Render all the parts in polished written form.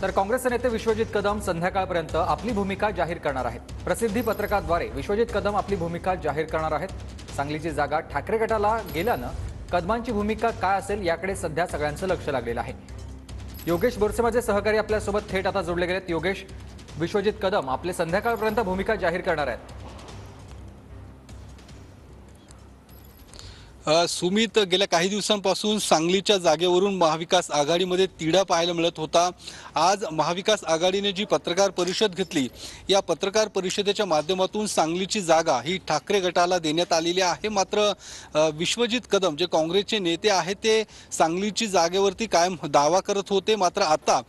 तर काँग्रेसचे नेते विश्वजित कदम संध्याकाळपर्यंत आपली भूमिका जाहीर करणार आहेत। प्रसिद्धी पत्रकाद्वारे विश्वजित कदम आपली भूमिका जाहीर करणार आहेत। सांगलीची जागा ठाकरे गटाला गेल्यानं कदमांची भूमिका काय असेल याकडे सध्या सगळ्यांचं लक्ष लागलेलं आहे। योगेश बोरसे माझे सहकारी आपल्यासोबत थेट आता जोडले गेलेत। योगेश, विश्वजित कदम आपले संध्याकाळपर्यंत भूमिका जाहीर करणार आहेत। सुमित, गेल्या काही दिवसांपासून सांगलीच्या जागेवरून महाविकास आघाडीमध्ये तिढा पाहायला मिळत होता। आज महाविकास आघाडीने जी पत्रकार परिषद घेतली, या पत्रकार परिषदेच्या माध्यमातून सांगलीची जागा ही ठाकरे गटाला देण्यात आलेली आहे। मात्र विश्वजित कदम जे काँग्रेसचे नेते आहेत ते सांगलीची जागेवरती कायम दावा करत होते। मात्र आता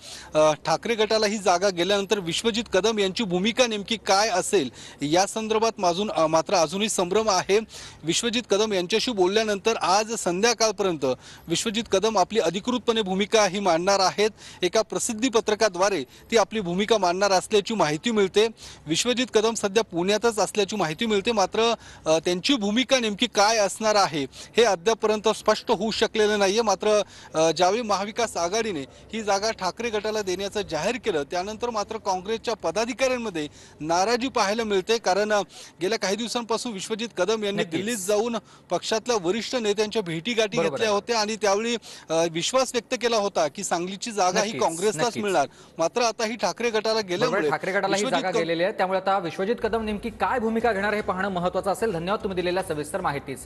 ठाकरे गटाला ही जागा गेल्यानंतर विश्वजित कदम यांची भूमिका नेमकी काय असेल या संदर्भात मात्र अजूनही संभ्रम आहे। विश्वजित कदम यांच्याशी बोलल्यानंतर आज संध्याकाळपर्यंत विश्वजित कदम आपली अधिकृतपणे भूमिका ही मांडणार आहेत। एका प्रसिद्धी पत्रकाद्वारे ती आपली भूमिका मांडणार असल्याची माहिती मिळते। विश्वजित कदम सध्या पुण्यातच असल्याची माहिती मिळते। मात्र त्यांची भूमिका नेमकी काय असणार आहे हे अद्यापपर्यंत स्पष्ट होऊ शकलेलं नाहीये। मात्र ज्यावेळी महाविकास आघाडीने ही जागा ठाकरे गटाला देण्याचं जाहीर केलं, त्यानंतर मात्र काँग्रेसच्या पदाधिकाऱ्यांमध्ये नाराजी पाहायला मिळते। कारण गेल्या काही दिवसांपासून विश्वजित कदम यांनी दिल्लीत जाऊन पक्षातल्या वरिष्ठ नेत्यांच्या भेटीगाठी घेतल्या होत्या आणि त्यावेळी विश्वास व्यक्त केला होता की सांगलीची जागा ही काँग्रेसलाच मिळणार। मात्र आता ही ठाकरे गटाला गेल्यामुळे ठाकरे गटाला ही जागा गेलेली आहे, त्यामुळे आता विश्वजित कदम नेमकी काय भूमिका घेणार हे पाहणं महत्त्वाचं असेल। धन्यवाद तुम्ही दिलेल्या सविस्तर माहितीसाठी।